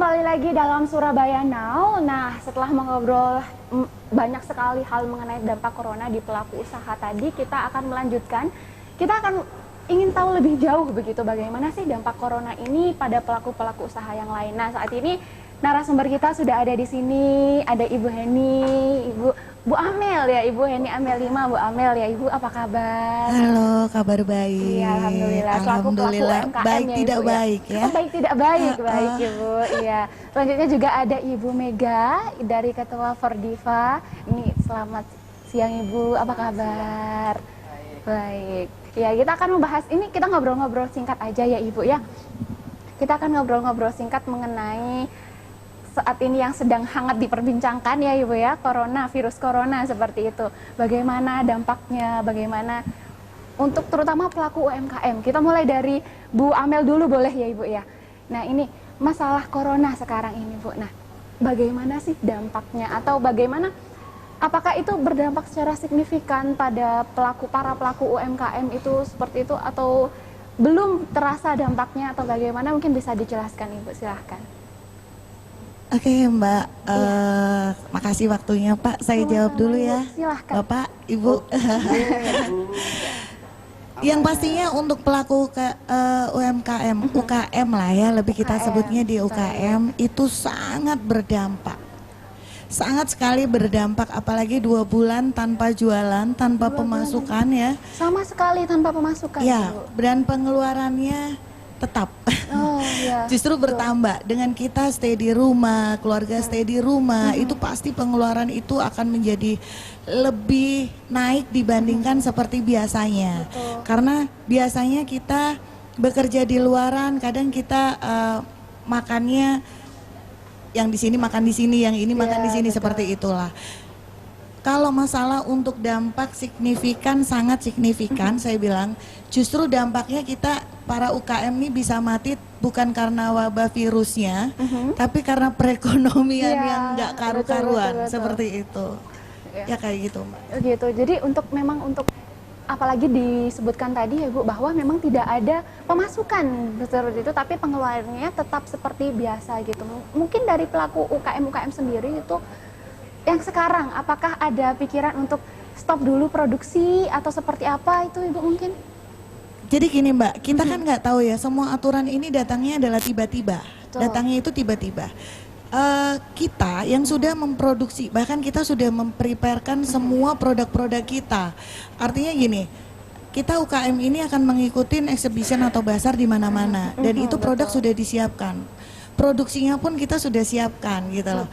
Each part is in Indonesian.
kembali lagi dalam Surabaya Now. Nah, setelah mengobrol banyak sekali hal mengenai dampak corona di pelaku usaha tadi, kita akan melanjutkan. Kita akan ingin tahu lebih jauh begitu bagaimana sih dampak corona ini pada pelaku-pelaku usaha yang lain. Nah, saat ini narasumber kita sudah ada di sini, ada Ibu Heni, Bu Amel ya, Ibu Heni Amelima, Bu Amel ya, Ibu apa kabar? Halo, kabar baik. Iya, alhamdulillah. Selaku pelaku UMKM baik ya, tidak Ibu, baik ya. ya. Oh, baik tidak baik, baik Ibu. Iya. Selanjutnya juga ada Ibu Mega dari Ketua Fordiva. Ini selamat siang Ibu, apa kabar? Baik. Ya, kita akan membahas ini, kita ngobrol-ngobrol singkat aja ya Ibu ya. Kita akan ngobrol-ngobrol singkat mengenai saat ini yang sedang hangat diperbincangkan ya Ibu ya, virus corona seperti itu. Bagaimana dampaknya, bagaimana untuk terutama pelaku UMKM. Kita mulai dari Bu Amel dulu boleh ya Ibu ya. Nah, ini masalah corona sekarang ini Bu. Nah, bagaimana sih dampaknya atau bagaimana, apakah itu berdampak secara signifikan pada para pelaku UMKM itu seperti itu atau belum terasa dampaknya atau bagaimana, mungkin bisa dijelaskan Ibu, silahkan. Oke Mbak, makasih waktunya Pak. Saya jawab dulu ya. Silahkan. Bapak, Ibu. Yang pastinya untuk pelaku UMKM, UKM lah ya, lebih kita sebutnya di UKM, itu sangat berdampak. Sangat sekali berdampak, apalagi 2 bulan tanpa jualan, tanpa pemasukan ya. Sama sekali tanpa pemasukan. Ya, Bu. dan pengeluarannya tetap. Oh, ya. Justru bertambah dengan kita stay di rumah, keluarga stay di rumah, itu pasti pengeluaran itu akan menjadi lebih naik dibandingkan seperti biasanya. Betul. Karena biasanya kita bekerja di luaran, kadang kita makannya yang di sini makan di sini, yang ini makan di sini, seperti itulah. Kalau masalah untuk dampak signifikan, sangat signifikan, saya bilang justru dampaknya kita para UKM ini bisa mati bukan karena wabah virusnya, tapi karena perekonomian yang nggak karu-karuan, seperti itu. Ya kayak gitu Mbak. Gitu, jadi memang untuk apalagi disebutkan tadi ya Bu, bahwa memang tidak ada pemasukan seperti itu, tapi pengeluarannya tetap seperti biasa gitu. Mungkin dari pelaku UKM sendiri itu yang sekarang, apakah ada pikiran untuk stop dulu produksi atau seperti apa itu Ibu mungkin? Jadi gini Mbak, kita kan nggak tahu ya, semua aturan ini datangnya adalah tiba-tiba. Datangnya itu tiba-tiba. Kita yang sudah memproduksi, bahkan kita sudah mempreparekan semua produk-produk kita. Artinya gini, kita UKM ini akan mengikuti exhibition atau bazar di mana-mana, dan itu produk sudah disiapkan. Produksinya pun kita sudah siapkan gitu loh.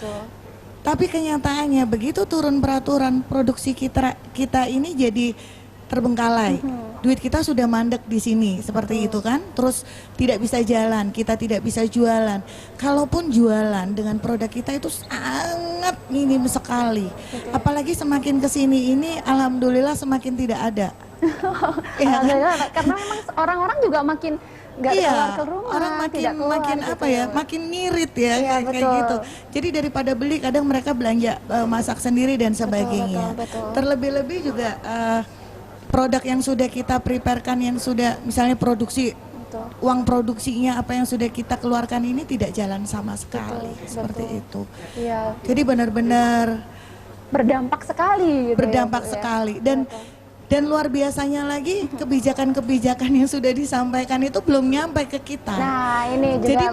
Tapi kenyataannya begitu turun peraturan, produksi kita ini jadi terbengkalai. Duit kita sudah mandek di sini, seperti itu kan. Terus tidak bisa jalan, kita tidak bisa jualan. Kalaupun jualan dengan produk kita itu sangat minim sekali. Apalagi semakin kesini ini, alhamdulillah semakin tidak ada. Alhamdulillah, karena memang orang-orang juga makin nggak keluar ke rumah, orang makin gitu apa ya, makin ngirit ya, kayak gitu. Jadi daripada beli, kadang mereka belanja masak sendiri dan sebagainya. Betul. Terlebih-lebih juga produk yang sudah kita preparekan, yang sudah misalnya produksi, uang produksinya apa yang sudah kita keluarkan ini tidak jalan sama sekali, seperti itu. Iya. Jadi benar-benar berdampak sekali gitu. Berdampak sekali dan luar biasanya lagi, kebijakan-kebijakan yang sudah disampaikan itu belum nyampe ke kita. Nah, ini juga jadi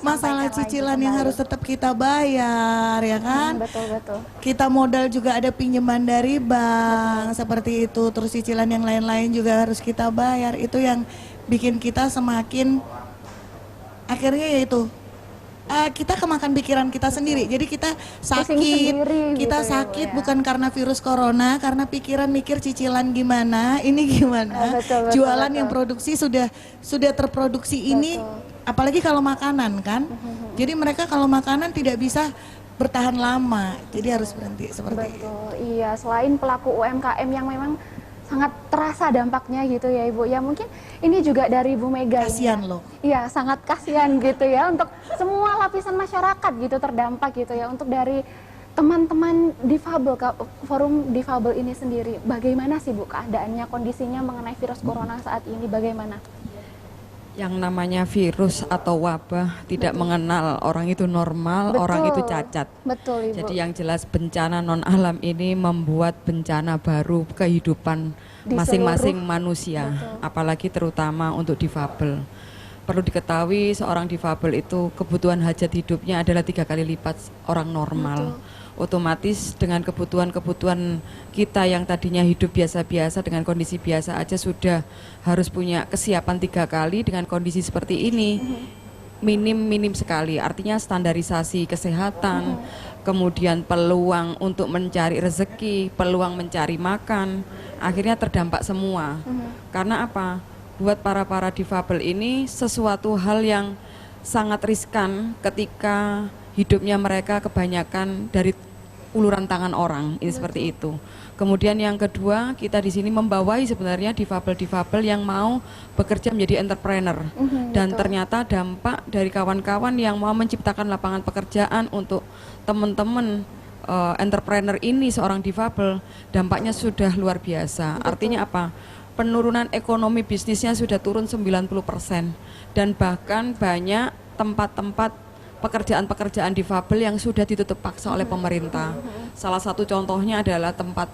masalah cicilan yang harus tetap kita bayar, ya kan? Betul. Kita modal juga ada pinjaman dari bank, seperti itu. Terus cicilan yang lain-lain juga harus kita bayar. Itu yang bikin kita semakin, akhirnya yaitu kita kemakan pikiran kita sendiri. Jadi kita sakit, bukan karena virus corona, karena pikiran mikir cicilan gimana, ini gimana. Jualan yang produksi sudah terproduksi ini, apalagi kalau makanan kan. Jadi mereka kalau makanan tidak bisa bertahan lama, jadi harus berhenti seperti itu. Iya, selain pelaku UMKM yang memang sangat terasa dampaknya gitu ya Ibu. Ya mungkin ini juga dari Bu Mega. Kasian loh. Iya, sangat kasihan gitu ya untuk semua lapisan masyarakat gitu terdampak gitu ya. Untuk dari teman-teman difabel, forum difabel ini sendiri, bagaimana sih Bu keadaannya, kondisinya mengenai virus corona saat ini bagaimana? Yang namanya virus atau wabah tidak mengenal orang itu normal, orang itu cacat. Betul, Ibu. Jadi yang jelas bencana non alam ini membuat bencana baru kehidupan Di masing-masing seluruh- manusia, Betul. apalagi terutama untuk difabel. Perlu diketahui seorang difabel itu kebutuhan hajat hidupnya adalah 3 kali lipat orang normal. Otomatis dengan kebutuhan-kebutuhan kita yang tadinya hidup biasa-biasa dengan kondisi biasa aja sudah harus punya kesiapan 3 kali dengan kondisi seperti ini. Minim sekali, artinya standarisasi kesehatan, kemudian peluang untuk mencari rezeki, peluang mencari makan, akhirnya terdampak semua. Karena apa? Buat para difabel ini sesuatu hal yang sangat riskan ketika hidupnya mereka kebanyakan dari uluran tangan orang, ini seperti itu. Kemudian yang kedua, kita di sini membawai sebenarnya difabel-difabel yang mau bekerja menjadi entrepreneur. Dan ternyata dampak dari kawan-kawan yang mau menciptakan lapangan pekerjaan untuk teman-teman entrepreneur ini seorang difabel, dampaknya sudah luar biasa. Artinya apa? Penurunan ekonomi bisnisnya sudah turun 90%, dan bahkan banyak tempat-tempat pekerjaan-pekerjaan difabel yang sudah ditutup paksa oleh pemerintah. Salah satu contohnya adalah tempat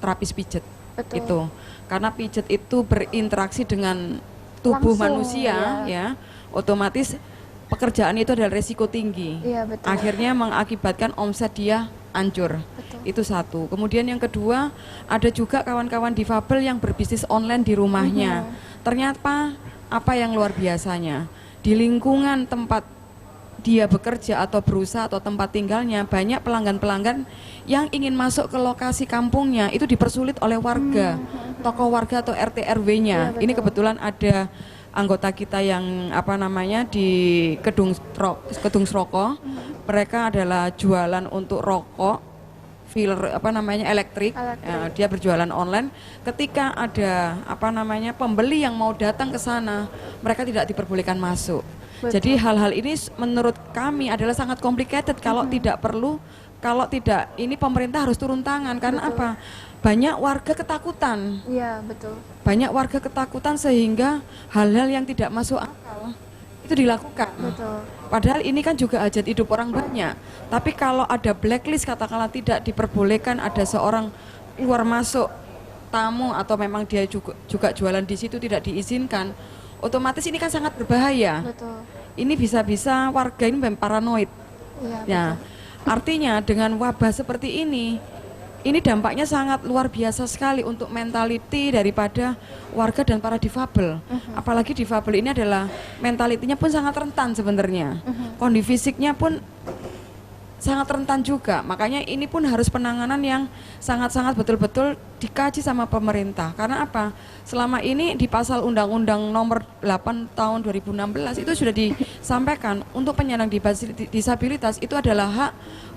terapis pijat. Betul. Itu karena pijat itu berinteraksi dengan tubuh Langsung, manusia, ya otomatis pekerjaan itu adalah resiko tinggi. Iya, betul. Akhirnya mengakibatkan omset dia hancur. Betul. Itu satu. Kemudian yang kedua, ada juga kawan-kawan difabel yang berbisnis online di rumahnya. Ternyata apa yang luar biasanya, di lingkungan tempat dia bekerja atau berusaha atau tempat tinggalnya, banyak pelanggan-pelanggan yang ingin masuk ke lokasi kampungnya itu dipersulit oleh warga, tokoh warga atau RT RW-nya. Iya, Ini betul. kebetulan ada anggota kita yang di Kedung Sroko. Mereka adalah jualan untuk rokok, filler elektrik. Ya, dia berjualan online. Ketika ada pembeli yang mau datang ke sana, mereka tidak diperbolehkan masuk. Betul. Jadi hal-hal ini menurut kami adalah sangat complicated kalau tidak perlu, kalau tidak ini pemerintah harus turun tangan. Karena Betul. apa? Banyak warga ketakutan. Iya, betul. Banyak warga ketakutan sehingga hal-hal yang tidak masuk akal itu dilakukan. Betul. Padahal ini kan juga hajat hidup orang banyak. Tapi kalau ada blacklist, katakanlah tidak diperbolehkan ada seorang luar masuk tamu atau memang dia juga jualan di situ tidak diizinkan, otomatis ini kan sangat berbahaya. Betul. Ini bisa-bisa warga ini memang paranoid. Iya, Ya, artinya dengan wabah seperti ini dampaknya sangat luar biasa sekali untuk mentality daripada warga dan para difabel. Apalagi difabel ini adalah mentalitinya pun sangat rentan sebenarnya. Kondisi fisiknya pun sangat rentan juga. Makanya ini pun harus penanganan yang sangat-sangat betul-betul dikaji sama pemerintah. Karena apa? Selama ini di pasal Undang-Undang Nomor 8 Tahun 2016 itu sudah disampaikan untuk penyandang disabilitas itu adalah hak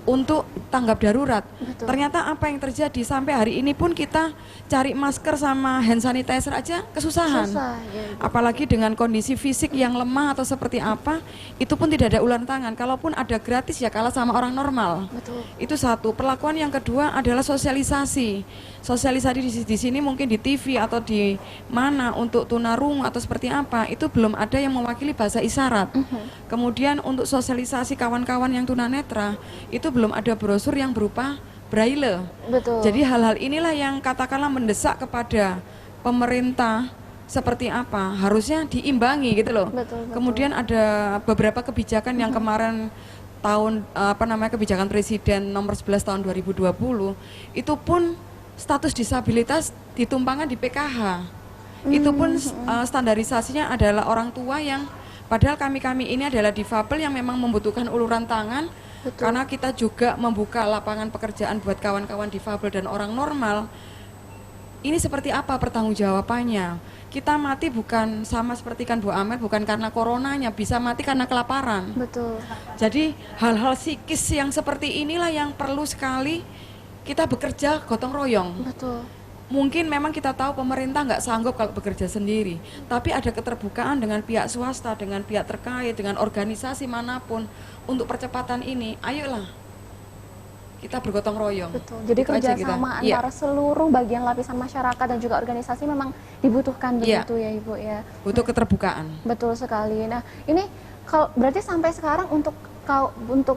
untuk tanggap darurat. Betul. Ternyata apa yang terjadi sampai hari ini pun kita cari masker sama hand sanitizer aja kesusahan. Susah, ya, Ibu. Apalagi dengan kondisi fisik yang lemah atau seperti apa, itu pun tidak ada uluran tangan. Kalaupun ada gratis ya kalah sama orang normal. Betul. Itu satu. Perlakuan yang kedua adalah sosialisasi. Sosialisasi di sini mungkin di TV atau di mana untuk tunarungu atau seperti apa, itu belum ada yang mewakili bahasa isyarat. Kemudian untuk sosialisasi kawan-kawan yang tunanetra, itu belum ada brosur yang berupa braille. Betul. Jadi hal-hal inilah yang katakanlah mendesak kepada pemerintah seperti apa, harusnya diimbangi gitu loh. Betul. Kemudian ada beberapa kebijakan yang kemarin kebijakan Presiden nomor 11 tahun 2020 itu pun status disabilitas ditumpangkan di PKH. Itu pun standarisasinya adalah orang tua yang padahal kami ini adalah difabel yang memang membutuhkan uluran tangan. Betul. Karena kita juga membuka lapangan pekerjaan buat kawan-kawan difabel dan orang normal. Ini seperti apa pertanggungjawabannya? Kita mati bukan sama seperti kan Bu Amer, bukan karena coronanya, bisa mati karena kelaparan. Betul. Jadi hal-hal psikis yang seperti inilah yang perlu sekali kita bekerja gotong royong. Betul. Mungkin memang kita tahu pemerintah nggak sanggup kalau bekerja sendiri, tapi ada keterbukaan dengan pihak swasta, dengan pihak terkait, dengan organisasi manapun untuk percepatan ini. Ayolah, kita bergotong royong. Betul. Jadi Itu aja kerjasama kita. antara seluruh bagian lapisan masyarakat dan juga organisasi memang dibutuhkan begitu ya Ibu ya. Butuh keterbukaan. Betul sekali. Nah, ini kalau berarti sampai sekarang untuk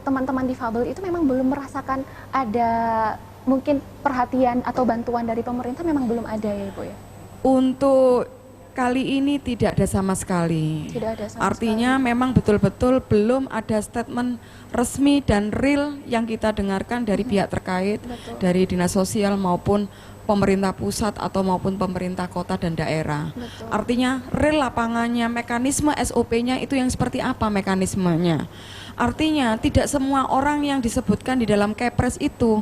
teman-teman difabel itu memang belum merasakan ada mungkin perhatian atau bantuan dari pemerintah, memang belum ada ya Ibu ya. Untuk kali ini tidak ada sama sekali. Tidak ada sama Artinya memang betul-betul belum ada statement resmi dan real yang kita dengarkan dari pihak terkait, Betul. dari dinas sosial maupun pemerintah pusat atau maupun pemerintah kota dan daerah. Betul. Artinya real lapangannya, mekanisme SOP-nya itu yang seperti apa mekanismenya. Artinya tidak semua orang yang disebutkan di dalam Kepres itu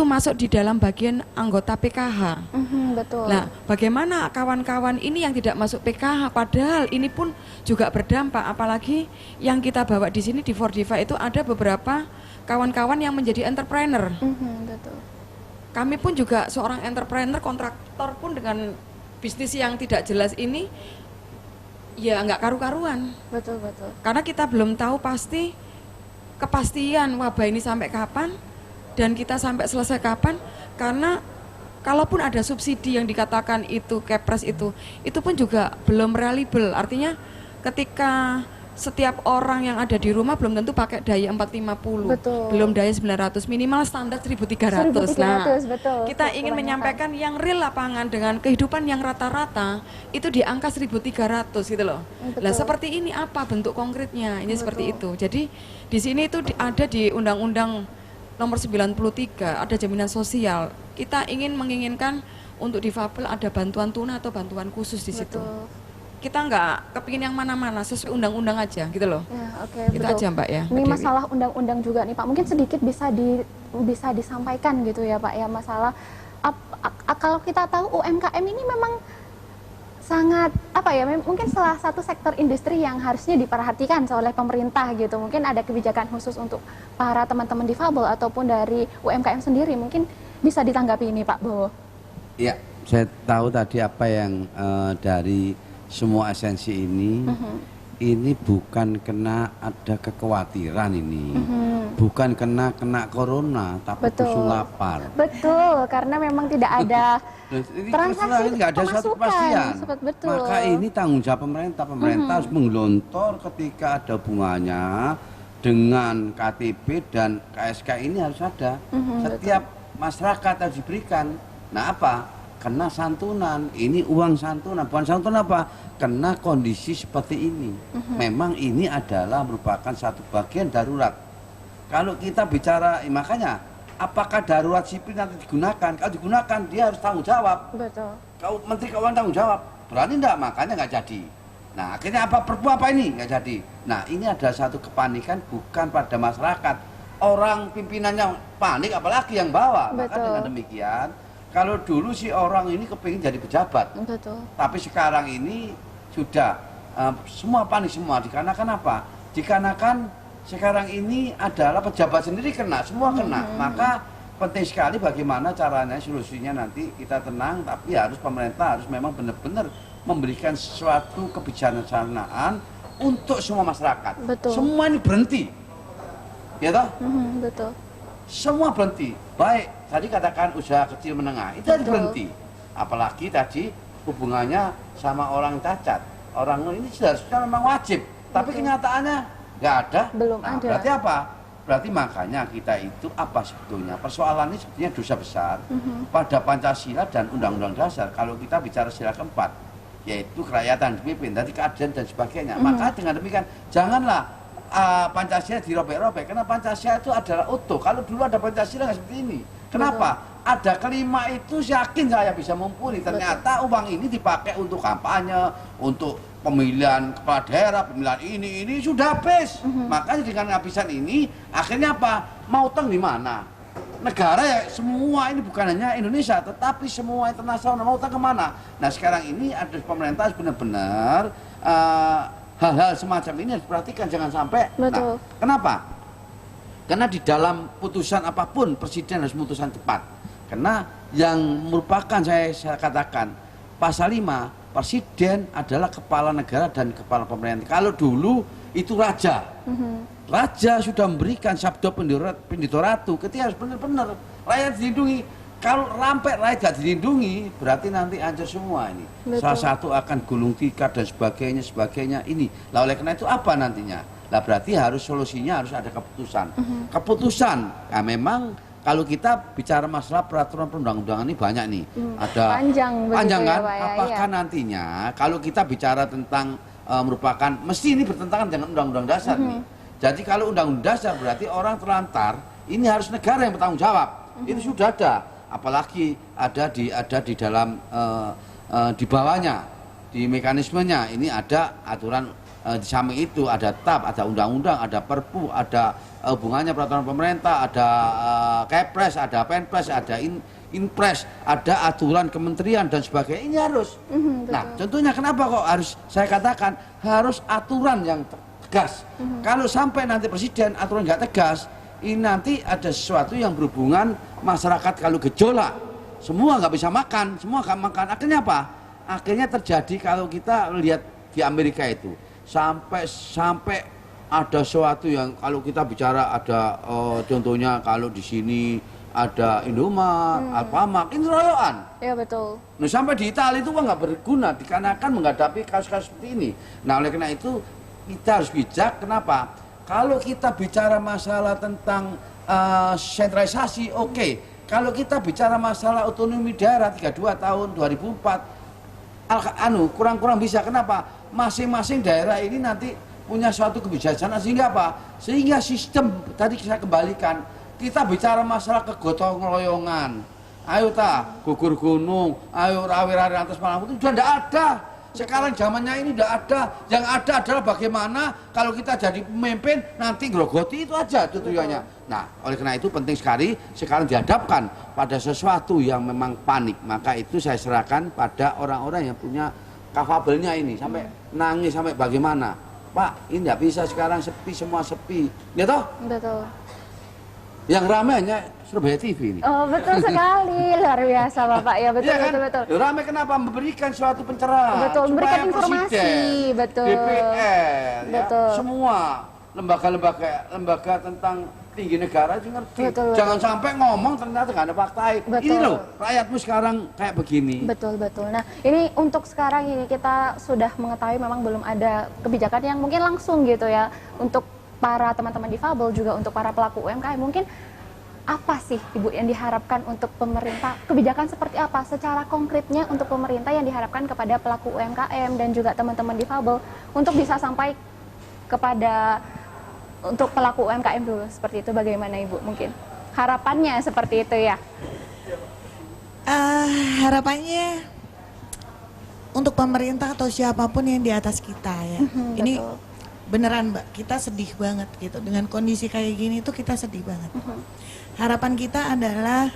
masuk di dalam bagian anggota PKH. Betul. Nah, bagaimana kawan-kawan ini yang tidak masuk PKH, padahal ini pun juga berdampak, apalagi yang kita bawa di sini di Fordiva itu ada beberapa kawan-kawan yang menjadi entrepreneur. Betul. Kami pun juga seorang entrepreneur, kontraktor pun dengan bisnis yang tidak jelas ini, ya nggak karu-karuan. Betul, betul. Karena kita belum tahu kepastian wabah ini sampai kapan dan kita sampai selesai kapan, karena kalaupun ada subsidi yang dikatakan itu Kepres itu pun juga belum reliable. Artinya ketika setiap orang yang ada di rumah belum tentu pakai daya 450, Betul. belum daya 900, minimal standar 1300. 1300, Nah, betul. kita ingin menyampaikan yang real lapangan dengan kehidupan yang rata-rata itu di angka 1300 gitu loh. Betul. Lah seperti ini apa bentuk konkretnya? Ini seperti itu. Jadi di sini itu ada di Undang-Undang Nomor 93 ada jaminan sosial. Kita menginginkan untuk difabel ada bantuan tunai atau bantuan khusus di situ. Betul. Kita nggak kepingin yang mana-mana, sesuai undang-undang aja gitu loh. Ya, oke, Itu betul. aja Mbak ya. Ini Mbak Dewi. masalah undang-undang juga nih Pak, mungkin sedikit bisa disampaikan gitu ya Pak ya, masalah kalau kita tahu UMKM ini memang sangat mungkin salah satu sektor industri yang harusnya diperhatikan oleh pemerintah gitu. Mungkin ada kebijakan khusus untuk para teman-teman difabel ataupun dari UMKM sendiri, mungkin bisa ditanggapi ini Pak Bowo. Iya, saya tahu tadi apa yang dari semua esensi ini bukan kena ada kekhawatiran ini, bukan kena corona, tapi Betul. busung lapar. Betul, karena memang tidak ada Ini transaksi ini nggak ada suatu kepastian. Betul. Maka ini tanggung jawab pemerintah. Pemerintah harus menggelontor ketika ada hubungannya dengan KTP dan KSK ini harus ada. Setiap masyarakat harus diberikan. Nah apa? Kena santunan, ini uang santunan, bukan santunan apa? Kena kondisi seperti ini. Memang ini adalah merupakan satu bagian darurat. Kalau kita bicara, makanya apakah darurat sipil nanti digunakan? Kalau digunakan dia harus tanggung jawab. Betul. Kalau Menteri Keuangan tanggung jawab, berani enggak? Makanya nggak jadi. Nah akhirnya apa? Perpu apa ini? Nggak jadi. Nah ini ada satu kepanikan bukan pada masyarakat. Orang pimpinannya panik, apalagi yang bawa. Maka Betul. dengan demikian, kalau dulu si orang ini kepingin jadi pejabat, Betul. tapi sekarang ini sudah semua panik semua. Dikarenakan apa? Dikarenakan sekarang ini adalah pejabat sendiri kena, semua kena. Maka penting sekali bagaimana caranya, solusinya nanti kita tenang, tapi pemerintah harus memang benar-benar memberikan suatu kebijaksanaan untuk semua masyarakat. Betul. Semua ini berhenti, ya toh? Betul. Semua berhenti. Baik, tadi katakan usaha kecil menengah, itu harus Betul. berhenti. Apalagi tadi hubungannya sama orang cacat. Orang ini seharusnya memang wajib, tapi Betul. kenyataannya nggak ada. Belum Nah, ada. berarti apa? Berarti makanya kita itu apa sebetulnya? Persoalan ini sebetulnya dosa besar pada Pancasila dan Undang-Undang Dasar. Kalau kita bicara sila keempat, yaitu kerakyatan dipimpin, tadi keadilan dan sebagainya. Maka dengan demikian, janganlah Pancasila dirobek-robek, karena Pancasila itu adalah utuh. Kalau dulu ada Pancasila nggak seperti ini. Kenapa? Ada kelima itu yakin saya bisa mumpuni. Ternyata uang ini dipakai untuk kampanye, untuk pemilihan kepala daerah, pemilihan ini sudah habis. Makanya dengan ngabisan ini, akhirnya apa? Mau utang di mana? Negara ya semua ini bukan hanya Indonesia, tetapi semua internasional mau utang kemana? Nah sekarang ini ada pemerintah harus benar-benar hal-hal semacam ini harus diperhatikan, jangan sampai. Betul. Nah, kenapa? Karena di dalam putusan apapun presiden harus putusan tepat. Karena yang merupakan saya katakan pasal 5, presiden adalah kepala negara dan kepala pemerintah. Kalau dulu itu raja. Raja sudah memberikan sabdo penditoratu, ketika harus benar-benar rakyat dilindungi. Kalau sampai rakyat tidak dilindungi, berarti nanti hancur semua ini. Betul. Salah satu akan gulung tikar dan sebagainya ini. Lah oleh karena itu apa nantinya? Lah berarti harus solusinya harus ada keputusan. Keputusan, nah memang kalau kita bicara masalah peraturan perundang-undangan ini banyak nih. Ada Panjang begitu ya, kan? Pak, ya, Apakah iya. nantinya kalau kita bicara tentang merupakan mesti ini bertentangan dengan undang-undang dasar nih. Jadi kalau undang-undang dasar berarti orang terlantar ini harus negara yang bertanggung jawab. Itu sudah ada. Apalagi ada di dalam di bawahnya, di mekanismenya ini ada aturan di samping itu ada TAP, ada undang-undang, ada Perpu, ada hubungannya peraturan pemerintah, ada Kepres, ada Penpres, ada Inpres, ada aturan kementerian dan sebagainya. Ini harus. Nah, contohnya kenapa kok harus saya katakan harus aturan yang tegas. Kalau sampai nanti presiden aturan nggak tegas, ini nanti ada sesuatu yang berhubungan masyarakat kalau gejolak, semua nggak bisa makan, semua nggak makan. Akhirnya apa? Akhirnya terjadi kalau kita lihat di Amerika itu sampai ada sesuatu yang kalau kita bicara ada contohnya kalau di sini ada Indomaret, Alfamart, ini royokan. Ya betul. Nah sampai di Italia itu nggak berguna dikarenakan menghadapi kasus-kasus seperti ini. Nah oleh karena itu kita harus bijak. Kenapa? Kalau kita bicara masalah tentang sentralisasi, oke. Kalau kita bicara masalah otonomi daerah 32 tahun 2004, kurang-kurang bisa. Kenapa? Masing-masing daerah ini nanti punya suatu kebijaksanaan sehingga apa? Sehingga sistem tadi saya kembalikan. Kita bicara masalah kegotong royongan. Ayo gugur gunung, ayo rawi-rawi atas malam itu sudah tidak ada. Sekarang zamannya ini tidak ada. Yang ada adalah bagaimana kalau kita jadi pemimpin nanti grogoti itu aja tujuannya. Nah, oleh karena itu penting sekali sekarang dihadapkan pada sesuatu yang memang panik. Maka itu saya serahkan pada orang-orang yang punya kapabelnya ini sampai nangis sampai bagaimana. Pak, ini tidak bisa sekarang sepi, semua sepi. Ya toh? Betul. Yang ramai hanya Surabaya TV ini. Oh betul sekali, luar biasa Bapak ya, betul, Iya kan? betul. Ramai kenapa? Memberikan suatu pencerahan. Betul, memberikan supaya informasi, presiden, betul. DPR, Betul. ya, semua lembaga tentang tinggi negara itu ngerti. Betul, Jangan sampai ngomong ternyata nggak ada fakta. Betul. Ini loh, rakyatmu sekarang kayak begini. Betul, betul. Nah, ini untuk sekarang ini kita sudah mengetahui memang belum ada kebijakan yang mungkin langsung gitu ya untuk para teman-teman difabel juga untuk para pelaku UMKM. Mungkin apa sih Ibu yang diharapkan untuk pemerintah, kebijakan seperti apa secara konkretnya untuk pemerintah yang diharapkan kepada pelaku UMKM dan juga teman-teman difabel untuk bisa sampai kepada untuk pelaku UMKM dulu seperti itu, bagaimana Ibu mungkin harapannya seperti itu ya? Harapannya untuk pemerintah atau siapapun yang di atas kita ya. Ini betul. beneran Mbak, kita sedih banget gitu dengan kondisi kayak gini tuh kita sedih banget. Harapan kita adalah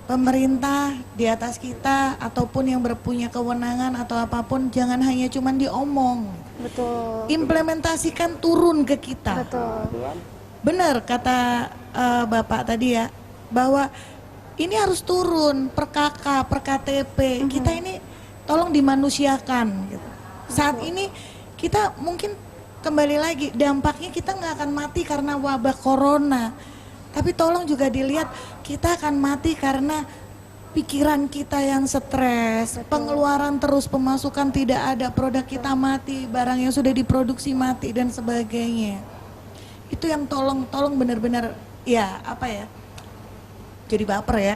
pemerintah di atas kita ataupun yang berpunya kewenangan atau apapun jangan hanya cuman diomong. Betul. Implementasikan turun ke kita. Betul. Benar kata Bapak tadi ya, bahwa ini harus turun per KK, per KTP. Kita ini tolong dimanusiakan gitu. Saat ini kita mungkin kembali lagi dampaknya kita nggak akan mati karena wabah corona. Tapi tolong juga dilihat kita akan mati karena pikiran kita yang stres, pengeluaran terus, pemasukan tidak ada, produk kita mati, barang yang sudah diproduksi mati dan sebagainya. Itu yang tolong benar-benar ya apa ya? Jadi baper ya.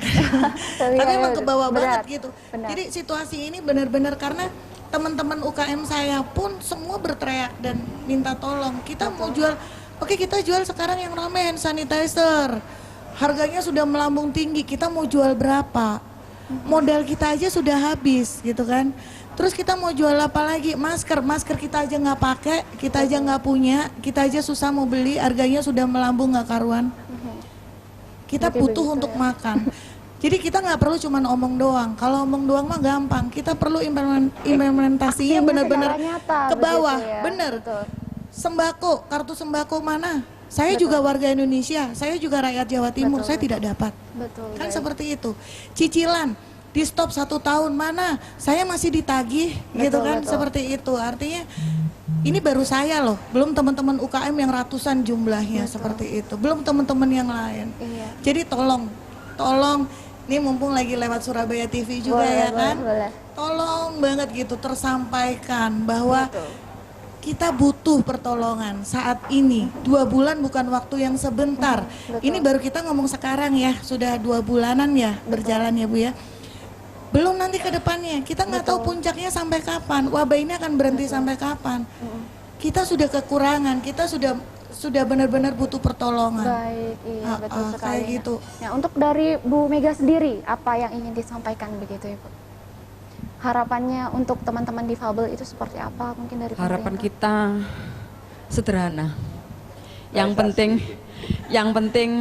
Tapi emang kebawa banget gitu. Benar. Jadi situasi ini benar-benar karena teman-teman UKM saya pun semua berteriak dan minta tolong. Kita mau jual, oke kita jual sekarang yang ramai hand sanitizer. Harganya sudah melambung tinggi, kita mau jual berapa? Modal kita aja sudah habis gitu kan. Terus kita mau jual apa lagi? Masker kita aja nggak pakai, kita aja nggak punya, kita aja susah mau beli, harganya sudah melambung nggak karuan. Kita Berarti butuh begitu untuk ya. makan. Jadi kita nggak perlu cuman omong doang. Kalau omong doang mah gampang. Kita perlu implementasinya Aksinya benar-benar secara nyata, ke bawah. begitu ya. Bener. Betul. Sembako, kartu sembako mana? Saya Betul. juga warga Indonesia. Saya juga rakyat Jawa Timur. Betul. Saya tidak dapat. Betul. Kan baik. seperti itu. Cicilan. di stop 1 tahun, mana saya masih ditagih gitu Betul, kan, betul. seperti itu. Artinya ini baru saya loh, belum teman-teman UKM yang ratusan jumlahnya seperti itu, belum teman-teman yang lain. Iya. Jadi tolong ini mumpung lagi lewat Surabaya TV juga Boleh, ya kan, boleh. tolong banget gitu tersampaikan bahwa Betul. kita butuh pertolongan saat ini. 2 bulan bukan waktu yang sebentar. Betul. Ini baru kita ngomong sekarang ya, sudah 2 bulanan ya berjalan ya Bu ya. Belum nanti ke depannya, kita nggak tahu puncaknya sampai kapan, wabah ini akan berhenti sampai kapan. Kita sudah kekurangan, kita sudah benar-benar butuh pertolongan. Baik, iya betul sekali. Kayak gitu. Nah, untuk dari Bu Mega sendiri, apa yang ingin disampaikan begitu Ibu? Harapannya untuk teman-teman difabel itu seperti apa mungkin dari Harapan pemerintah? kita sederhana. Yang penting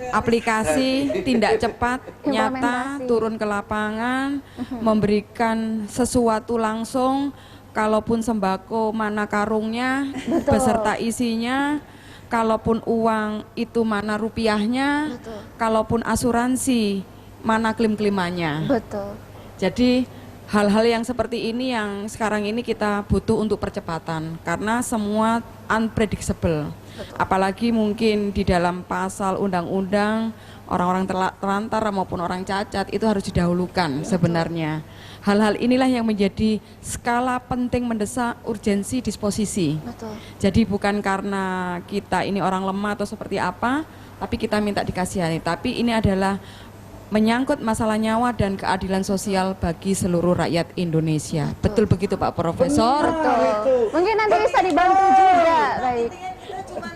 aplikasi tindak cepat, nyata, Implementasi. turun ke lapangan, memberikan sesuatu langsung. Kalaupun sembako mana karungnya Betul. beserta isinya, kalaupun uang itu mana rupiahnya, Betul. kalaupun asuransi mana klaim-klaimannya. Betul. Jadi hal-hal yang seperti ini yang sekarang ini kita butuh untuk percepatan karena semua unpredictable. Apalagi mungkin di dalam pasal undang-undang orang-orang terlantar maupun orang cacat itu harus didahulukan sebenarnya. Hal-hal inilah yang menjadi skala penting mendesak urgensi disposisi. Betul. Jadi bukan karena kita ini orang lemah atau seperti apa, tapi kita minta dikasihani. Tapi ini adalah menyangkut masalah nyawa dan keadilan sosial bagi seluruh rakyat Indonesia. Betul begitu Pak Profesor? Betul. Mungkin nanti bisa dibantu juga. Baik. Kita cuma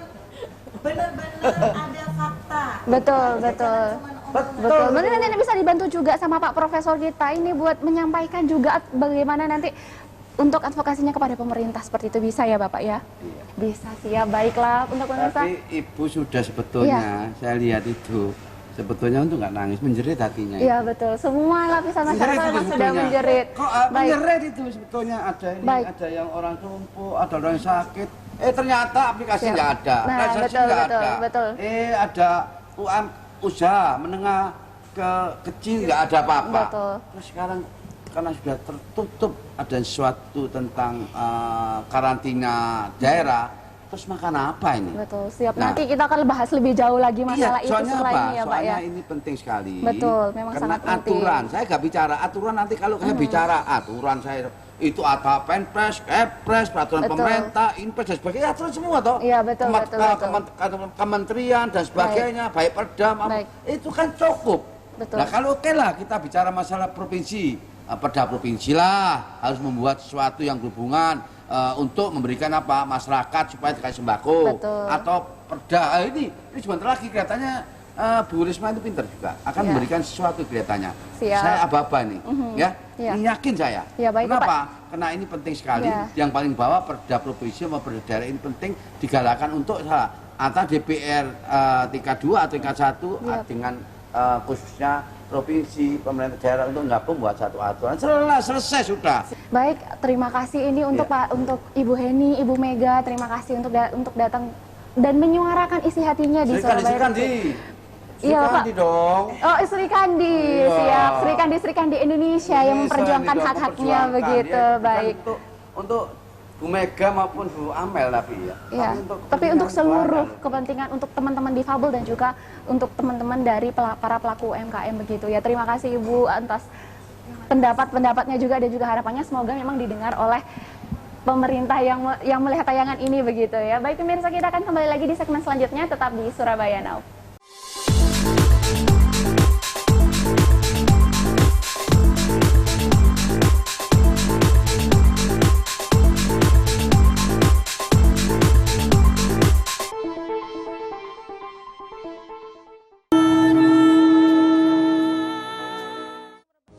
benar-benar ada fakta. Betul, betul. Betul. Mungkin nanti bisa dibantu juga sama Pak Profesor kita ini buat menyampaikan juga bagaimana nanti untuk advokasinya kepada pemerintah seperti itu, bisa ya Bapak ya? Iya. Bisa sih ya, baiklah untuk pemirsa. Tapi Ibu sudah sebetulnya, saya lihat itu sebetulnya untuk nggak nangis, menjerit hatinya. Iya betul, semua lapisan masyarakat Menjerit itu memang sudah sebetulnya. menjerit. Kok Baik. menjerit itu sebetulnya, ada ini, Baik. ada yang orang lumpuh, ada orang yang sakit. Ternyata aplikasi Siap. nggak ada, Nah, transaksi betul, nggak betul, ada. betul. Ada usaha menengah ke kecil nggak ada apa-apa. Betul. Terus sekarang karena sudah tertutup, ada sesuatu tentang karantina daerah, terus makan apa ini? Betul, siap. Nah, Nanti kita akan bahas lebih jauh lagi masalah itu soalnya setelah apa? ini ya Pak ya. Soalnya ini penting sekali. Betul, memang karena sangat penting. aturan, saya nggak bicara aturan nanti kalau saya bicara aturan saya itu ada Penpres, Kepres, peraturan Betul. pemerintah, Inpres dan sebagainya, aturan semua toh. Iya, betul, betul. Kementerian dan sebagainya, baik Perdam, Baik. itu kan cukup. Betul. Nah kalau oke lah kita bicara masalah provinsi, Perda provinsi lah harus membuat sesuatu yang berhubungan untuk memberikan apa masyarakat supaya dikasih sembako. Betul. Atau Perda ini sebentar lagi kelihatannya Bu Risma itu pintar juga akan Ya. memberikan sesuatu kelihatannya. Siap. Saya aba-aba nih, ya. Ya. Ini yakin saya. Ya, baik, Kenapa? Karena ini penting sekali. Ya. Yang paling bawah Perda provinsi maupun Perda daerah ini penting digalakan untuk antara DPR tingkat 2 atau tingkat 1 Ya. dengan khususnya provinsi, pemerintah daerah untuk gabung buat satu aturan. Selesai sudah. Baik, terima kasih ini untuk Ya. Pak, untuk Ibu Heni, Ibu Mega, terima kasih untuk datang dan menyuarakan isi hatinya di Surabaya. Sri Kandi. Iya, Sri Pak. Kandi dong. Oh, Sri Kandi, Iya. siap. Sri Kandi Indonesia yang memperjuangkan Ini dong, hak-haknya memperjuangkan. begitu. Ya, bukan Baik. Untuk Bu Mega maupun Bu Amel tapi ya. Ya, tapi untuk seluruh kepentingan untuk teman-teman difabel dan juga untuk teman-teman dari para pelaku UMKM begitu ya. Terima kasih Ibu atas pendapat-pendapatnya juga dan juga harapannya semoga memang didengar oleh pemerintah yang melihat tayangan ini begitu ya. Baik pemirsa, kita akan kembali lagi di segmen selanjutnya, tetap di Surabaya Now.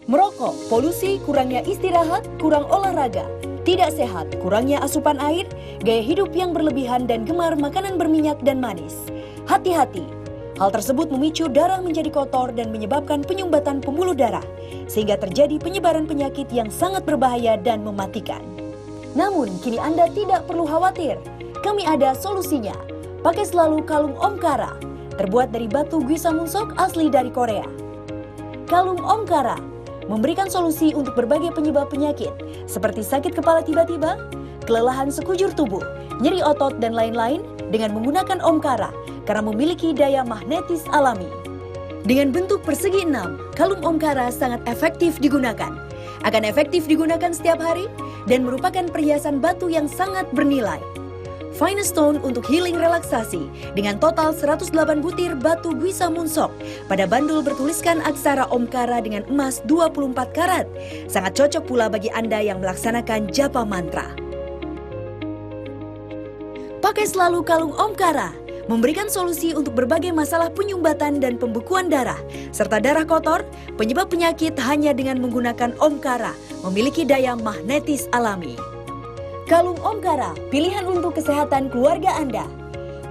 Merokok, polusi, kurangnya istirahat, kurang olahraga, tidak sehat, kurangnya asupan air, gaya hidup yang berlebihan dan gemar makanan berminyak dan manis. Hati-hati, hal tersebut memicu darah menjadi kotor dan menyebabkan penyumbatan pembuluh darah, sehingga terjadi penyebaran penyakit yang sangat berbahaya dan mematikan. Namun, kini Anda tidak perlu khawatir, kami ada solusinya. Pakai selalu kalung Omkara, terbuat dari batu Gwisamunsok asli dari Korea. Kalung Omkara memberikan solusi untuk berbagai penyebab penyakit seperti sakit kepala tiba-tiba, kelelahan sekujur tubuh, nyeri otot, dan lain-lain dengan menggunakan Omkara karena memiliki daya magnetis alami. Dengan bentuk persegi 6, kalung Omkara sangat efektif digunakan. Akan efektif digunakan setiap hari dan merupakan perhiasan batu yang sangat bernilai. Fine Stone untuk healing relaksasi dengan total 108 butir batu Gwisa Munsok pada bandul bertuliskan aksara Omkara dengan emas 24 karat. Sangat cocok pula bagi Anda yang melaksanakan japa mantra. Pakai selalu kalung Omkara, memberikan solusi untuk berbagai masalah penyumbatan dan pembekuan darah, serta darah kotor, penyebab penyakit hanya dengan menggunakan Omkara, memiliki daya magnetis alami. Kalung Omkara, pilihan untuk kesehatan keluarga Anda.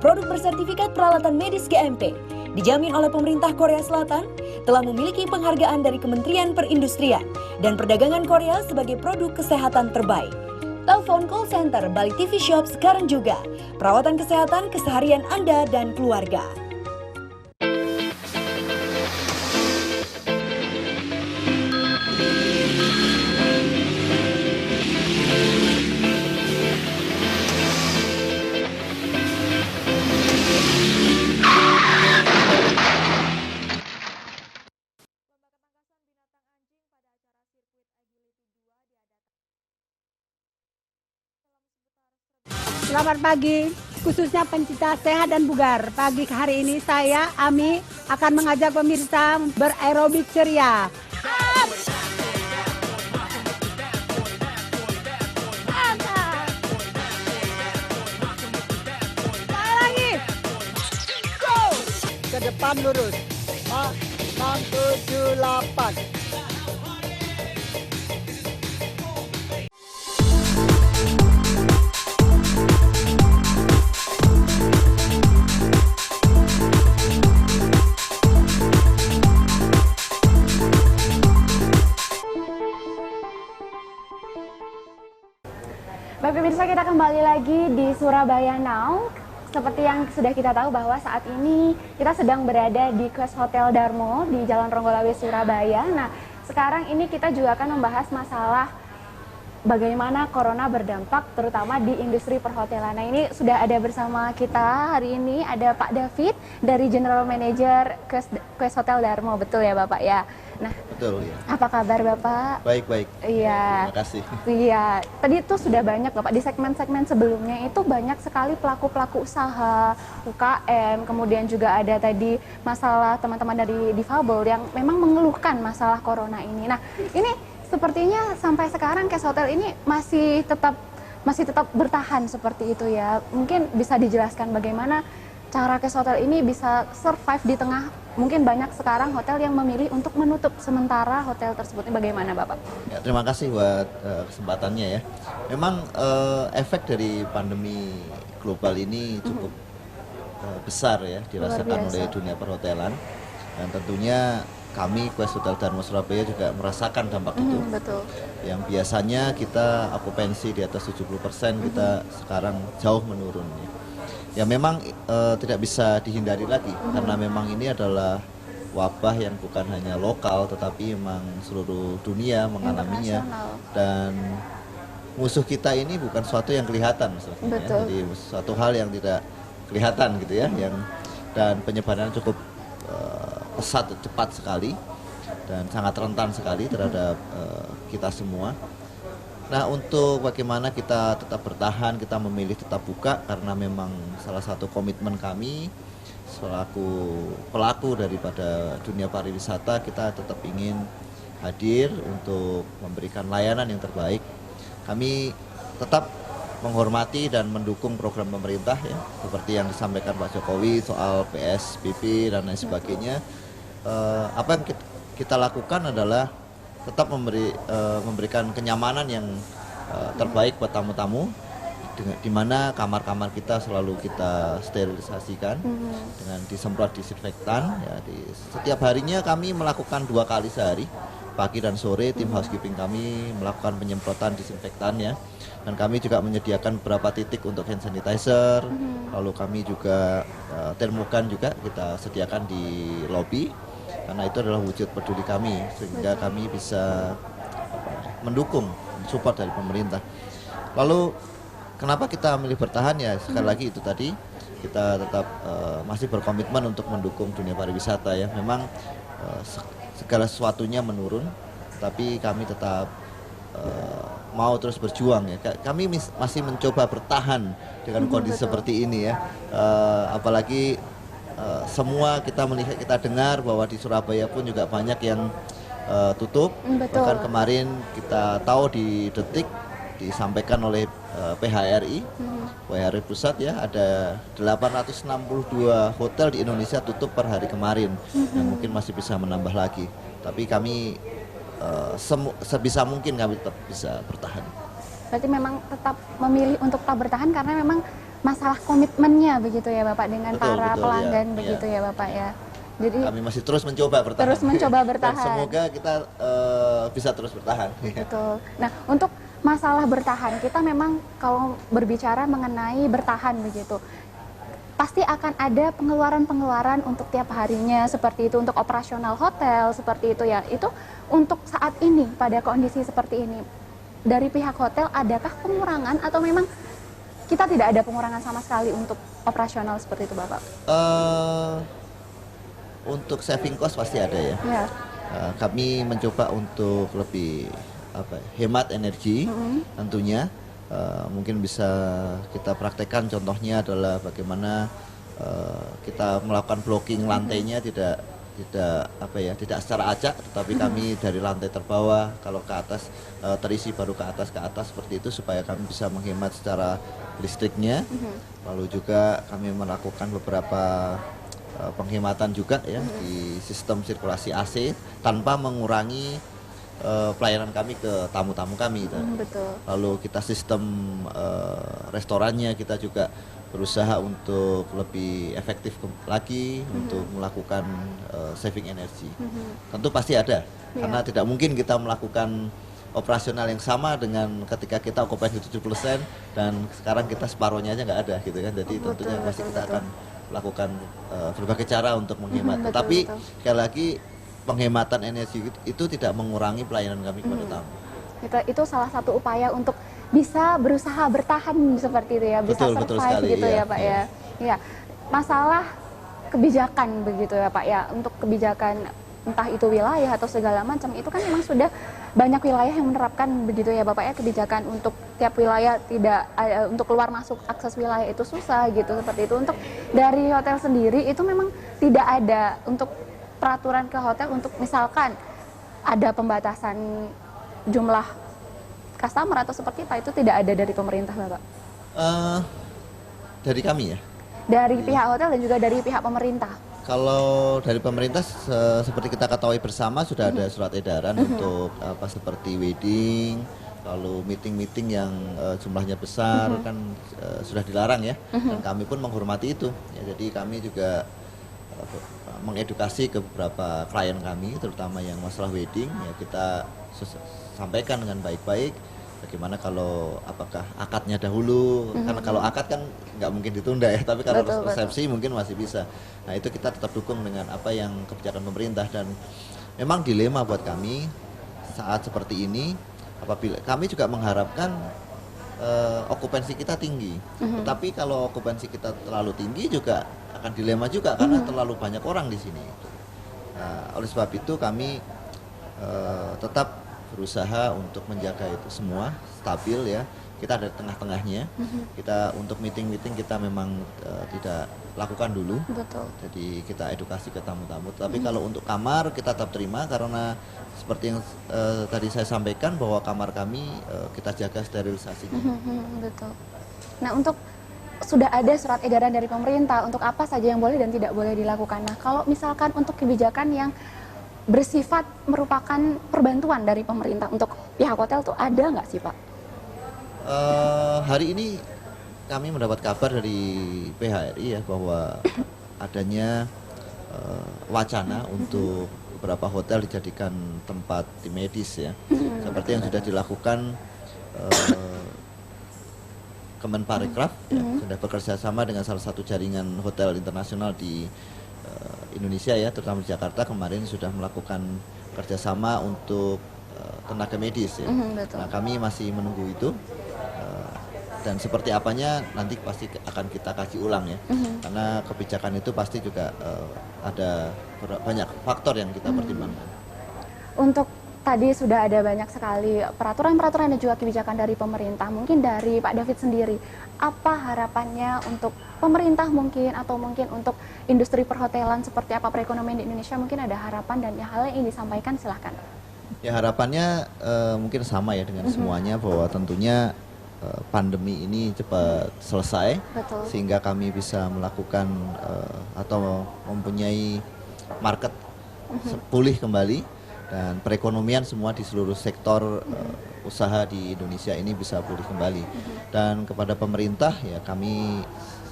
Produk bersertifikat peralatan medis GMP, dijamin oleh pemerintah Korea Selatan, telah memiliki penghargaan dari Kementerian Perindustrian dan Perdagangan Korea sebagai produk kesehatan terbaik. Telepon call center Bali TV Shop sekarang juga. Perawatan kesehatan keseharian Anda dan keluarga. Selamat pagi, khususnya pencinta sehat dan bugar. Pagi hari ini saya, Ami, akan mengajak pemirsa beraerobik ceria. Lagi. Go! Ke depan lurus. 6, 7, 8. Baik pemirsa, kita kembali lagi di Surabaya Now. Seperti yang sudah kita tahu bahwa saat ini kita sedang berada di Quest Hotel Darmo di Jalan Ronggolawe, Surabaya. Nah, sekarang ini kita juga akan membahas masalah bagaimana corona berdampak terutama di industri perhotelan. Nah, ini sudah ada bersama kita hari ini ada Pak David dari General Manager Quest Hotel Darmo, betul ya Bapak ya? Nah, betul ya. Apa kabar Bapak? Baik. Iya. Terima kasih. Iya, tadi itu sudah banyak Bapak di segmen-segmen sebelumnya itu banyak sekali pelaku-pelaku usaha, UKM, kemudian juga ada tadi masalah teman-teman dari difabel yang memang mengeluhkan masalah corona ini. Nah, ini sepertinya sampai sekarang Quest Hotel ini masih tetap bertahan seperti itu ya. Mungkin bisa dijelaskan bagaimana cara Quest Hotel ini bisa survive di tengah mungkin banyak sekarang hotel yang memilih untuk menutup sementara hotel tersebut. Ini bagaimana Bapak? Ya, terima kasih buat kesempatannya ya. Memang efek dari pandemi global ini cukup besar ya dirasakan oleh dunia perhotelan, dan tentunya kami Quest Hotel Darmo Surabaya juga merasakan dampak itu. Betul. Yang biasanya kita okupansi di atas 70%, kita sekarang jauh menurun ya. Ya memang tidak bisa dihindari lagi karena memang ini adalah wabah yang bukan hanya lokal tetapi memang seluruh dunia mengalaminya, dan musuh kita ini bukan suatu yang kelihatan misalnya, ya. Jadi suatu hal yang tidak kelihatan gitu ya, dan penyebarannya cukup pesat, cepat sekali dan sangat rentan sekali terhadap kita semua. Nah, untuk bagaimana kita tetap bertahan, kita memilih tetap buka karena memang salah satu komitmen kami selaku pelaku daripada dunia pariwisata, kita tetap ingin hadir untuk memberikan layanan yang terbaik. Kami tetap menghormati dan mendukung program pemerintah ya, seperti yang disampaikan Pak Jokowi soal PSBB dan lain sebagainya. Apa yang kita lakukan adalah tetap memberikan kenyamanan yang terbaik buat tamu-tamu, di mana kamar-kamar kita selalu kita sterilisasikan dengan disemprot disinfektan ya. Setiap harinya kami melakukan 2 kali sehari, pagi dan sore, tim housekeeping kami melakukan penyemprotan disinfektan ya, dan kami juga menyediakan beberapa titik untuk hand sanitizer. Lalu kami juga termogan juga kita sediakan di lobi, karena itu adalah wujud peduli kami sehingga kami bisa mendukung support dari pemerintah. Lalu kenapa kita milih bertahan ya sekali lagi itu tadi kita tetap masih berkomitmen untuk mendukung dunia pariwisata ya. Memang segala sesuatunya menurun, tapi kami tetap mau terus berjuang ya. Kami masih mencoba bertahan dengan kondisi seperti ini ya. Apalagi semua kita melihat, kita dengar bahwa di Surabaya pun juga banyak yang tutup. Bahkan kemarin kita tahu di Detik disampaikan oleh PHRI, PHRI Pusat ya, ada 862 hotel di Indonesia tutup per hari kemarin, dan mungkin masih bisa menambah lagi. Tapi kami sebisa mungkin kami tetap bisa bertahan. Berarti memang tetap memilih untuk tetap bertahan karena memang masalah komitmennya begitu ya Bapak dengan para pelanggan ya, begitu ya Bapak ya. Jadi kami masih terus mencoba bertahan. Terus mencoba bertahan. Dan semoga kita bisa terus bertahan. Betul. Nah, untuk masalah bertahan, kita memang kalau berbicara mengenai bertahan begitu, pasti akan ada pengeluaran-pengeluaran untuk tiap harinya seperti itu, untuk operasional hotel seperti itu ya. Itu untuk saat ini pada kondisi seperti ini, dari pihak hotel adakah pengurangan atau memang kita tidak ada pengurangan sama sekali untuk operasional seperti itu Bapak? Untuk saving cost pasti ada ya. Kami mencoba untuk lebih hemat energi tentunya. Mungkin bisa kita praktekkan, contohnya adalah bagaimana kita melakukan blocking lantainya tidak secara acak, tetapi kami dari lantai terbawah kalau ke atas terisi baru ke atas seperti itu supaya kami bisa menghemat secara listriknya. Lalu juga kami melakukan beberapa penghematan juga ya di sistem sirkulasi AC tanpa mengurangi pelayanan kami ke tamu-tamu kami. Betul. Lalu kita sistem restorannya kita juga berusaha untuk lebih efektif lagi untuk melakukan saving energi. Tentu pasti ada, karena tidak mungkin kita melakukan operasional yang sama dengan ketika kita okupansi 70% dan sekarang kita separuhnya aja nggak ada gitu kan. Jadi tentunya pasti kita akan melakukan berbagai cara untuk menghemat. Tapi sekali lagi penghematan energi itu tidak mengurangi pelayanan kami kepada tamu. Itu salah satu upaya untuk bisa berusaha bertahan seperti itu ya, bisa betul survive sekali, gitu ya Pak ya. Iya. Masalah kebijakan begitu ya Pak ya, untuk kebijakan entah itu wilayah atau segala macam itu kan memang sudah banyak wilayah yang menerapkan begitu ya Bapak ya, kebijakan untuk tiap wilayah tidak untuk keluar masuk akses wilayah itu susah gitu seperti itu. Untuk dari hotel sendiri itu memang tidak ada untuk peraturan ke hotel untuk misalkan ada pembatasan jumlah customer atau seperti apa, itu tidak ada dari pemerintah Bapak? Dari kami ya? Dari pihak hotel dan juga dari pihak pemerintah. Kalau dari pemerintah seperti kita ketahui bersama sudah ada surat edaran untuk seperti wedding, lalu meeting-meeting yang jumlahnya besar kan sudah dilarang ya, dan kami pun menghormati itu. Ya, jadi kami juga mengedukasi ke beberapa klien kami, terutama yang masalah wedding, ya kita sampaikan dengan baik-baik. Bagaimana kalau apakah akadnya dahulu, karena kalau akad kan nggak mungkin ditunda ya, tapi kalau resepsi mungkin masih bisa. Nah itu kita tetap dukung dengan apa yang kebijakan pemerintah, dan memang dilema buat kami saat seperti ini, apabila kami juga mengharapkan okupansi kita tinggi, tetapi kalau okupansi kita terlalu tinggi juga akan dilema juga karena terlalu banyak orang di sini. Nah, oleh sebab itu kami tetap berusaha untuk menjaga itu semua stabil ya. Kita ada di tengah-tengahnya. Kita untuk meeting-meeting kita memang tidak lakukan dulu. Betul. Jadi kita edukasi ke tamu-tamu. Tapi kalau untuk kamar kita tetap terima, karena seperti yang tadi saya sampaikan bahwa kamar kami kita jaga sterilisasinya. Betul. Nah, untuk sudah ada surat edaran dari pemerintah untuk apa saja yang boleh dan tidak boleh dilakukan. Nah, kalau misalkan untuk kebijakan yang bersifat merupakan perbantuan dari pemerintah untuk pihak hotel tuh ada nggak sih Pak? Hari ini kami mendapat kabar dari PHRI ya bahwa adanya wacana untuk beberapa hotel dijadikan tempat tim medis ya, seperti yang sudah dilakukan Kemenparekraf ya, sudah bekerja sama dengan salah satu jaringan hotel internasional di Indonesia ya, terutama di Jakarta kemarin sudah melakukan kerjasama untuk tenaga medis ya. Betul. Nah kami masih menunggu itu. Dan seperti apanya nanti pasti akan kita kaji ulang ya, karena kebijakan itu pasti juga ada banyak faktor yang kita pertimbangkan. Untuk tadi sudah ada banyak sekali peraturan-peraturan dan juga kebijakan dari pemerintah. Mungkin dari Pak David sendiri, apa harapannya untuk pemerintah mungkin atau mungkin untuk industri perhotelan seperti apa perekonomian di Indonesia? Mungkin ada harapan dan hal yang ingin disampaikan, silahkan. Ya harapannya mungkin sama ya dengan semuanya, bahwa tentunya pandemi ini cepat selesai. Betul. Sehingga kami bisa melakukan atau mempunyai market pulih kembali, dan perekonomian semua di seluruh sektor usaha di Indonesia ini bisa pulih kembali. Dan kepada pemerintah ya, kami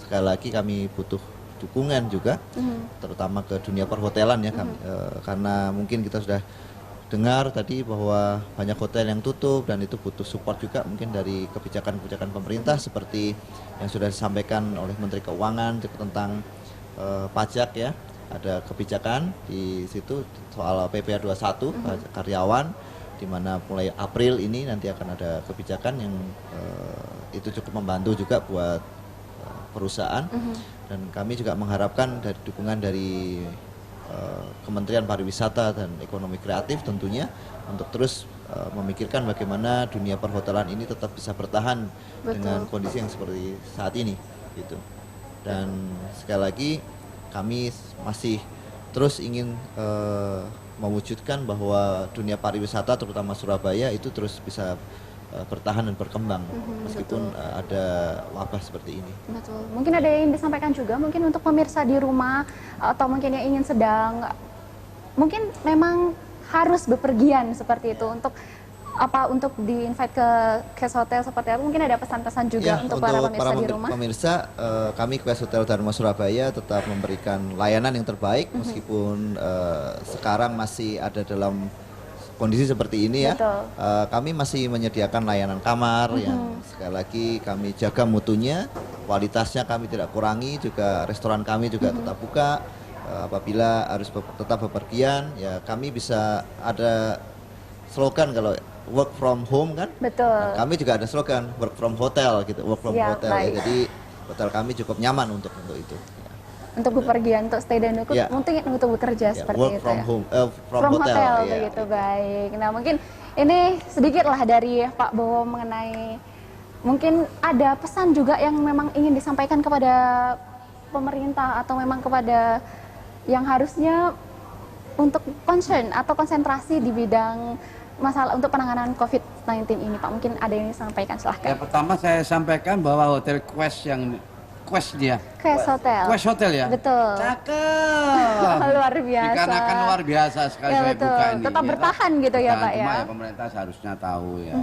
sekali lagi kami butuh dukungan juga, terutama ke dunia perhotelan ya, karena mungkin kita sudah dengar tadi bahwa banyak hotel yang tutup, dan itu butuh support juga mungkin dari kebijakan-kebijakan pemerintah seperti yang sudah disampaikan oleh Menteri Keuangan tentang pajak ya. Ada kebijakan di situ soal PPh 21 karyawan, di mana mulai April ini nanti akan ada kebijakan yang itu cukup membantu juga buat perusahaan. Dan kami juga mengharapkan dari dukungan dari Kementerian Pariwisata dan Ekonomi Kreatif tentunya untuk terus memikirkan bagaimana dunia perhotelan ini tetap bisa bertahan dengan kondisi yang seperti saat ini gitu. Dan sekali lagi kami masih terus ingin mewujudkan bahwa dunia pariwisata terutama Surabaya itu terus bisa bertahan dan berkembang meskipun ada wabah seperti ini. Betul. Mungkin ada yang disampaikan juga mungkin untuk pemirsa di rumah atau mungkin yang ingin sedang mungkin memang harus bepergian seperti itu untuk untuk di-invite ke Cash Hotel seperti apa? Mungkin ada pesan-pesan juga Ya, untuk para pemirsa di rumah. Pemirsa, kami Cash Hotel Dharma Surabaya tetap memberikan layanan yang terbaik meskipun sekarang masih ada dalam kondisi seperti ini ya. Kami masih menyediakan layanan kamar yang sekali lagi kami jaga mutunya, kualitasnya kami tidak kurangi, juga restoran kami juga tetap buka. Apabila harus tetap bepergian ya, kami bisa ada slogan kalau work from home kan. Betul. Nah, kami juga ada slogan work from hotel gitu, work from Ya, hotel ya. Jadi hotel kami cukup nyaman untuk itu. Untuk bepergian, untuk stay dan mungkin untuk bekerja seperti work itu from ya. home, from hotel ya. begitu, baik. Nah mungkin ini sedikit lah dari Pak Bowo mengenai mungkin ada pesan juga yang memang ingin disampaikan kepada pemerintah atau memang kepada yang harusnya untuk concern atau konsentrasi di bidang masalah untuk penanganan COVID-19 ini, Pak. Mungkin ada yang disampaikan, silahkan. Ya, pertama saya sampaikan bahwa Hotel Quest dia. Quest Hotel. Quest Hotel ya. Betul. Cakep. Luar biasa. Dikarenakan luar biasa sekali Ya, saya betul. buka ini. Tetap bertahan gitu ya, Pak ya. Cuma ya pemerintah seharusnya tahu ya.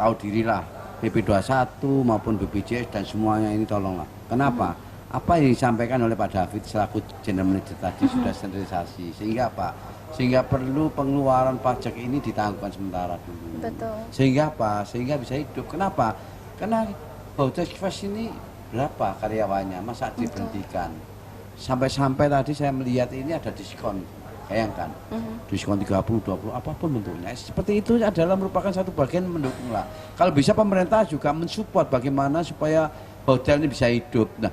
Tahu dirilah. BP21 maupun BPJS dan semuanya ini tolonglah. Kenapa? Apa yang disampaikan oleh Pak David selaku General Manager tadi sudah standarisasi. Sehingga apa? Sehingga perlu pengeluaran pajak ini ditangguhkan sementara dulu. Betul. Sehingga apa? Sehingga bisa hidup. Kenapa? Karena Hotel Quest ini berapa karyawannya? Masa diberhentikan? Sampai-sampai tadi saya melihat ini ada diskon. Bayangkan, diskon 30, 20, apapun bentuknya. Seperti itu adalah merupakan satu bagian mendukung lah. Kalau bisa pemerintah juga mensupport bagaimana supaya hotel ini bisa hidup. Nah,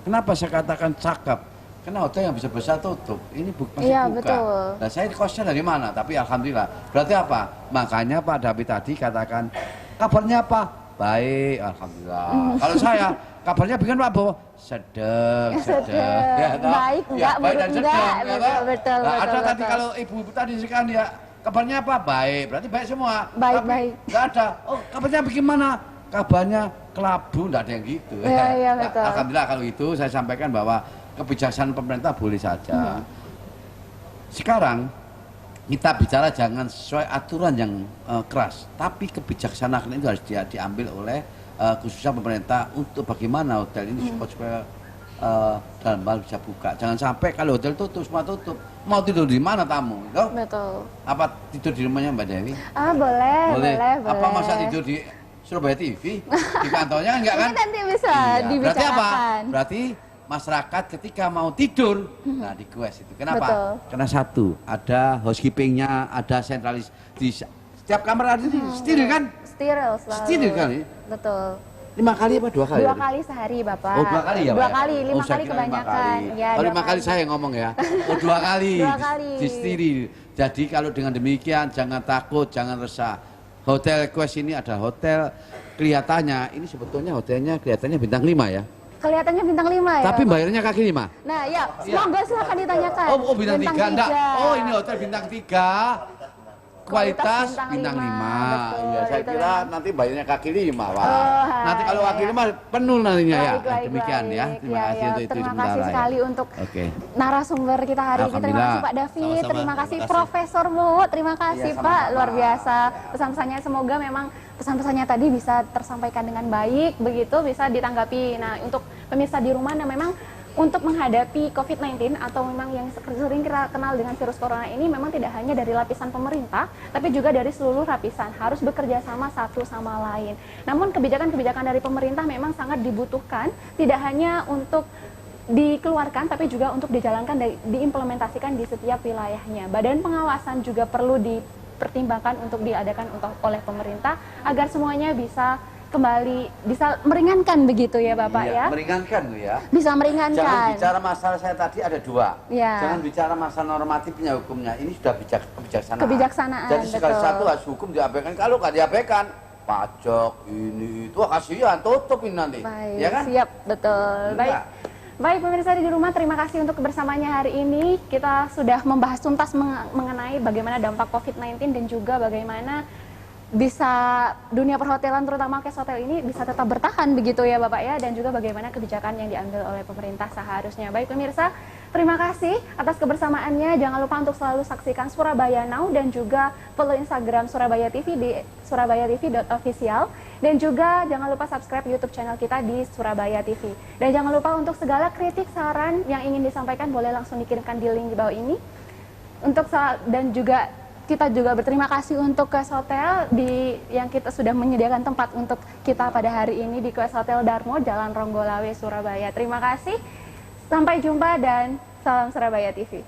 kenapa saya katakan cakep? Karena hotel yang bisa besar tutup, ini masih Iya, buka. betul. Nah, saya kosnya dari mana? Tapi alhamdulillah. Berarti apa? Makanya Pak David tadi katakan, kabarnya apa? Baik, alhamdulillah. Kalau saya, kabarnya bikin Pak Bowo, sedang. Ya, baik, enggak, buruk enggak. Betul, nah, ada betul. tadi kalau ibu-ibu tadi sekarang ya, kabarnya apa? Baik, berarti baik semua. Baik, tapi baik. Enggak ada. Oh, kabarnya bagaimana? Kabarnya kelabu, enggak ada yang gitu. Iya, Nah, betul. alhamdulillah kalau itu saya sampaikan bahwa kebijaksanaan pemerintah boleh saja. Sekarang kita bicara jangan sesuai aturan yang keras, tapi kebijaksanaan itu harus diambil oleh khususnya pemerintah untuk bagaimana hotel ini supaya dalam hal bisa buka. Jangan sampai kalau hotel tutup, semua tutup, mau tidur di mana tamu? Loh? Betul. Apa tidur di rumahnya Mbak Dewi? Boleh. Apa masa tidur di Surabaya TV? Di kantornya enggak kan? Ini nanti bisa Iya. Berarti apa? dibicarakan. Berarti masyarakat ketika mau tidur, nah di Quest itu. Kenapa? Betul. Karena satu, ada housekeepingnya, ada sentralis di setiap kamar ada steril kan? Steril selalu. Steril kali. Betul. 5 kali apa 2 kali? 2 kali sehari Bapak. Oh 2 kali ya? 2 Pak, ya? kali, 5 Oh, saya kali kira 5 kebanyakan. kali. Ya, Oh 2 5 kali saya yang ngomong ya. Oh 2 kali. 2 kali. Di steril. Jadi kalau dengan demikian jangan takut, jangan resah. Hotel Quest ini ada hotel kelihatannya, ini sebetulnya hotelnya kelihatannya bintang 5 ya. Kelihatannya bintang 5 ya. Tapi Bapak? bayarnya kaki 5. Nah, ya, semoga silakan ditanyakan. Oh bintang 3 enggak. 3. Oh ini hotel bintang 3. Kualitas bintang 5. Iya, saya itu kira memang. nanti bayarnya kaki 5. Wah. Oh, Nanti kalau iya, kaki iya. 5 penuh nantinya ya. Baik, baik, Demikian ya. baik. Terima Ya, kasih ya. untuk itu Terima sementara kasih ya. sekali untuk Oke. narasumber kita hari ini. Terima Alhamdulillah. kasih Pak David, Sama-sama. terima kasih Terima kasih. Profesor Mu, terima kasih Iya, Pak, sama-sama. luar biasa. Pesan-pesannya semoga memang pesan-pesannya tadi bisa tersampaikan dengan baik, begitu bisa ditanggapi. Nah, untuk pemirsa di rumah, nah memang untuk menghadapi COVID-19 atau memang yang sering kita kenal dengan virus corona ini memang tidak hanya dari lapisan pemerintah, tapi juga dari seluruh lapisan harus bekerja sama satu sama lain. Namun kebijakan-kebijakan dari pemerintah memang sangat dibutuhkan, tidak hanya untuk dikeluarkan tapi juga untuk dijalankan dan diimplementasikan di setiap wilayahnya. Badan pengawasan juga perlu dipertimbangkan untuk diadakan oleh pemerintah agar semuanya bisa kembali bisa meringankan begitu ya Bapak Iya, ya. meringankan Bu ya. Bisa meringankan. Jangan bicara masalah saya tadi ada 2. Ya. Jangan bicara masalah normatifnya hukumnya. Ini sudah kebijaksanaan. Kebijaksanaan, Jadi segala betul. satu harus hukum diabaikan. Kalau nggak diabaikan, pajak ini itu kasihan tutup ini nanti. Baik, Ya kan? siap, betul. Enggak. Baik. Baik pemirsa di rumah, terima kasih untuk kebersamaannya hari ini. Kita sudah membahas tuntas mengenai bagaimana dampak COVID-19 dan juga bagaimana bisa dunia perhotelan terutama Quest Hotel ini bisa tetap bertahan begitu ya Bapak ya, dan juga bagaimana kebijakan yang diambil oleh pemerintah seharusnya. Baik pemirsa, terima kasih atas kebersamaannya. Jangan lupa untuk selalu saksikan Surabaya Now dan juga follow Instagram Surabaya TV di surabayatv.official, dan juga jangan lupa subscribe YouTube channel kita di Surabaya TV. Dan jangan lupa untuk segala kritik, saran yang ingin disampaikan boleh langsung dikirimkan di link di bawah ini. Dan juga kita juga berterima kasih untuk Quest Hotel yang kita sudah menyediakan tempat untuk kita pada hari ini di Quest Hotel Darmo, Jalan Ronggolawe, Surabaya. Terima kasih, sampai jumpa dan salam Surabaya TV.